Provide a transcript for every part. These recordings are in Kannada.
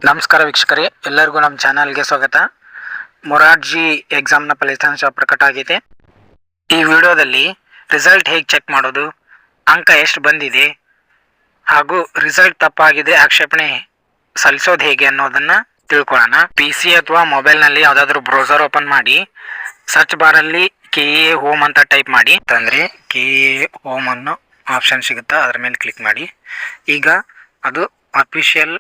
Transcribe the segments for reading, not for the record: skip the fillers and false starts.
ನಮಸ್ಕಾರ ವೀಕ್ಷಕರೇ, ಎಲ್ಲರಿಗೂ ನಮ್ಮ ಚಾನಲ್ಗೆ ಸ್ವಾಗತ. ಮೊರಾರ್ಜಿ ಎಕ್ಸಾಮ್ನ ಫಲಿತಾಂಶ ಪ್ರಕಟ ಆಗಿದೆ. ಈ ವಿಡಿಯೋದಲ್ಲಿ ರಿಸಲ್ಟ್ ಹೇಗೆ ಚೆಕ್ ಮಾಡೋದು, ಅಂಕ ಎಷ್ಟು ಬಂದಿದೆ ಹಾಗೂ ರಿಸಲ್ಟ್ ತಪ್ಪಾಗಿದೆ ಆಕ್ಷೇಪಣೆ ಸಲ್ಲಿಸೋದು ಹೇಗೆ ಅನ್ನೋದನ್ನು ತಿಳ್ಕೊಳ್ಳೋಣ. PC ಅಥವಾ ಮೊಬೈಲ್ನಲ್ಲಿ ಯಾವುದಾದ್ರೂ ಬ್ರೌಸರ್ ಓಪನ್ ಮಾಡಿ ಸರ್ಚ್ ಬಾರಲ್ಲಿ KA ಹೋಮ್ ಅಂತ ಟೈಪ್ ಮಾಡಿ. ಅಂತಂದರೆ KA ಹೋಮ್ ಅನ್ನೋ ಆಪ್ಷನ್ ಸಿಗುತ್ತಾ, ಅದರ ಮೇಲೆ ಕ್ಲಿಕ್ ಮಾಡಿ. ಈಗ ಅದು ಅಫಿಷಿಯಲ್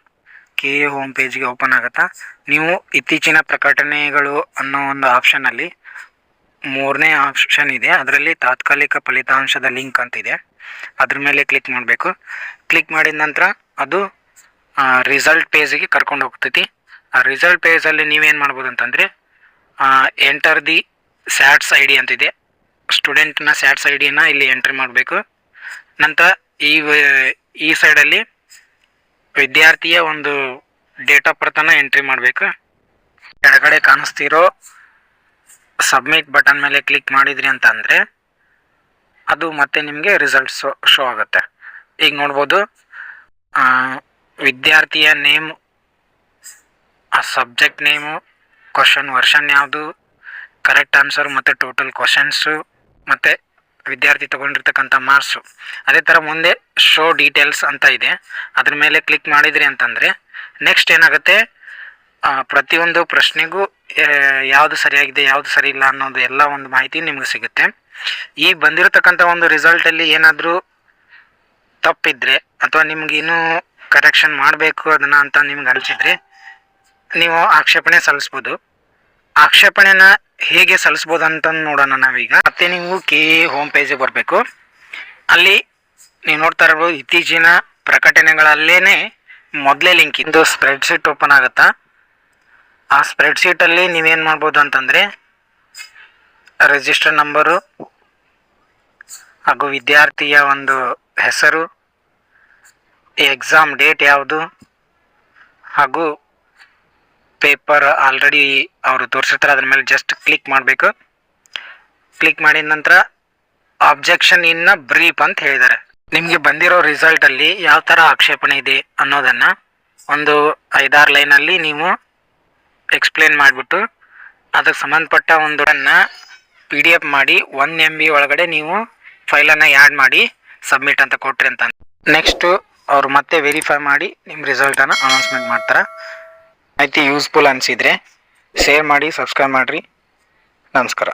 KA ಹೋಮ್ ಪೇಜ್ಗೆ ಓಪನ್ ಆಗುತ್ತಾ. ನೀವು ಇತ್ತೀಚಿನ ಪ್ರಕಟಣೆಗಳು ಅನ್ನೋ ಒಂದು ಆಪ್ಷನಲ್ಲಿ ಮೂರನೇ ಆಪ್ಷನ್ ಇದೆ, ಅದರಲ್ಲಿ ತಾತ್ಕಾಲಿಕ ಫಲಿತಾಂಶದ ಲಿಂಕ್ ಅಂತಿದೆ, ಅದ್ರ ಮೇಲೆ ಕ್ಲಿಕ್ ಮಾಡಬೇಕು. ಕ್ಲಿಕ್ ಮಾಡಿದ ನಂತರ ಅದು ರಿಸಲ್ಟ್ ಪೇಜಿಗೆ ಕರ್ಕೊಂಡು ಹೋಗ್ತೈತಿ. ಆ ರಿಸಲ್ಟ್ ಪೇಜಲ್ಲಿ ನೀವೇನು ಮಾಡ್ಬೋದು ಅಂತಂದರೆ ಎಂಟರ್ ದಿ ಸ್ಯಾಟ್ಸ್ ID ಅಂತಿದೆ, ಸ್ಟೂಡೆಂಟ್ನ ಸ್ಯಾಟ್ಸ್ IDನ ಇಲ್ಲಿ ಎಂಟ್ರಿ ಮಾಡಬೇಕು. ನಂತರ ಈ ಸೈಡಲ್ಲಿ ವಿದ್ಯಾರ್ಥಿಯ ಒಂದು ಡೇಟ್ ಆಫ್ ಬರ್ತನ್ನು ಎಂಟ್ರಿ ಮಾಡಬೇಕು. ಕೆಳಗಡೆ ಕಾಣಿಸ್ತಿರೋ ಸಬ್ಮಿಟ್ ಬಟನ್ ಮೇಲೆ ಕ್ಲಿಕ್ ಮಾಡಿದ್ರಿ ಅಂತ ಅಂದರೆ ಅದು ಮತ್ತೆ ನಿಮಗೆ ರಿಸಲ್ಟ್ ಶೋ ಆಗುತ್ತೆ. ಈಗ ನೋಡ್ಬೋದು ವಿದ್ಯಾರ್ಥಿಯ ನೇಮು, ಆ ಸಬ್ಜೆಕ್ಟ್ ನೇಮು, ಕ್ವಶನ್ ವರ್ಷನ್ ಯಾವುದು, ಕರೆಕ್ಟ್ ಆನ್ಸರ್ ಮತ್ತು ಟೋಟಲ್ ಕ್ವಶನ್ಸು ಮತ್ತು ವಿದ್ಯಾರ್ಥಿ ತೊಗೊಂಡಿರ್ತಕ್ಕಂಥ ಮಾರ್ಕ್ಸು. ಅದೇ ಥರ ಮುಂದೆ ಶೋ ಡೀಟೇಲ್ಸ್ ಅಂತ ಇದೆ, ಅದ್ರ ಮೇಲೆ ಕ್ಲಿಕ್ ಮಾಡಿದ್ರಿ ಅಂತಂದರೆ ನೆಕ್ಸ್ಟ್ ಏನಾಗುತ್ತೆ, ಪ್ರತಿಯೊಂದು ಪ್ರಶ್ನೆಗೂ ಯಾವುದು ಸರಿಯಾಗಿದೆ ಯಾವುದು ಸರಿ ಇಲ್ಲ ಅನ್ನೋದು ಎಲ್ಲ ಒಂದು ಮಾಹಿತಿ ನಿಮಗೆ ಸಿಗುತ್ತೆ. ಈ ಬಂದಿರತಕ್ಕಂಥ ಒಂದು ರಿಸಲ್ಟಲ್ಲಿ ಏನಾದರೂ ತಪ್ಪಿದ್ರೆ ಅಥವಾ ನಿಮ್ಗೆ ಇನ್ನೂ ಕರೆಕ್ಷನ್ ಮಾಡಬೇಕು ಅದನ್ನು ಅಂತ ನಿಮ್ಗೆ ಅನಿಸಿದ್ರೆ ನೀವು ಆಕ್ಷೇಪಣೆ ಸಲ್ಲಿಸ್ಬೋದು. ಆಕ್ಷೇಪಣೆನ ಹೇಗೆ ಸಲ್ಲಿಸ್ಬೋದು ಅಂತ ನೋಡೋಣ ನಾವೀಗ. ಮತ್ತೆ ನೀವು KA ಹೋಮ್ ಪೇಜಿಗೆ ಬರಬೇಕು. ಅಲ್ಲಿ ನೀವು ನೋಡ್ತಾ ಇರ್ಬೋದು ಇತ್ತೀಚಿನ ಪ್ರಕಟಣೆಗಳಲ್ಲೇ ಮೊದಲೇ ಲಿಂಕ್ ಇದು ಸ್ಪ್ರೆಡ್ಶೀಟ್ ಓಪನ್ ಆಗುತ್ತಾ. ಆ ಸ್ಪ್ರೆಡ್ಶೀಟಲ್ಲಿ ನೀವೇನು ಮಾಡ್ಬೋದು ಅಂತಂದರೆ ರಿಜಿಸ್ಟರ್ ನಂಬರು ಹಾಗೂ ವಿದ್ಯಾರ್ಥಿಯ ಒಂದು ಹೆಸರು, ಎಕ್ಸಾಮ್ ಡೇಟ್ ಯಾವುದು ಹಾಗೂ ಪೇಪರ್ ಆಲ್ರೆಡಿ ಅವರು ತೋರಿಸಿರ್ತಾರೆ, ಅದ್ರ ಮೇಲೆ ಜಸ್ಟ್ ಕ್ಲಿಕ್ ಮಾಡಬೇಕು. ಕ್ಲಿಕ್ ಮಾಡಿದ ನಂತರ ಆಬ್ಜೆಕ್ಷನ್ ಇನ್ ಬ್ರೀಫ್ ಅಂತ ಹೇಳಿದ್ದಾರೆ. ನಿಮಗೆ ಬಂದಿರೋ ರಿಸಲ್ಟಲ್ಲಿ ಯಾವ ಥರ ಆಕ್ಷೇಪಣೆ ಇದೆ ಅನ್ನೋದನ್ನು ಒಂದು 5-6 ಲೈನಲ್ಲಿ ನೀವು ಎಕ್ಸ್ಪ್ಲೇನ್ ಮಾಡಿಬಿಟ್ಟು ಅದಕ್ಕೆ ಸಂಬಂಧಪಟ್ಟ ಒಂದು PDF ಮಾಡಿ 1 MB ಒಳಗಡೆ ನೀವು ಫೈಲನ್ನು ಆ್ಯಡ್ ಮಾಡಿ ಸಬ್ಮಿಟ್ ಅಂತ ಕೊಟ್ರಿ ಅಂತ. ನೆಕ್ಸ್ಟು ಅವರು ಮತ್ತೆ ವೆರಿಫೈ ಮಾಡಿ ನಿಮ್ಮ ರಿಸಲ್ಟನ್ನು ಅನೌನ್ಸ್ಮೆಂಟ್ ಮಾಡ್ತಾರೆ. ಮಾಹಿತಿ ಯೂಸ್ಫುಲ್ ಅನಿಸಿದರೆ ಶೇರ್ ಮಾಡಿ, ಸಬ್ಸ್ಕ್ರೈಬ್ ಮಾಡಿರಿ. ನಮಸ್ಕಾರ.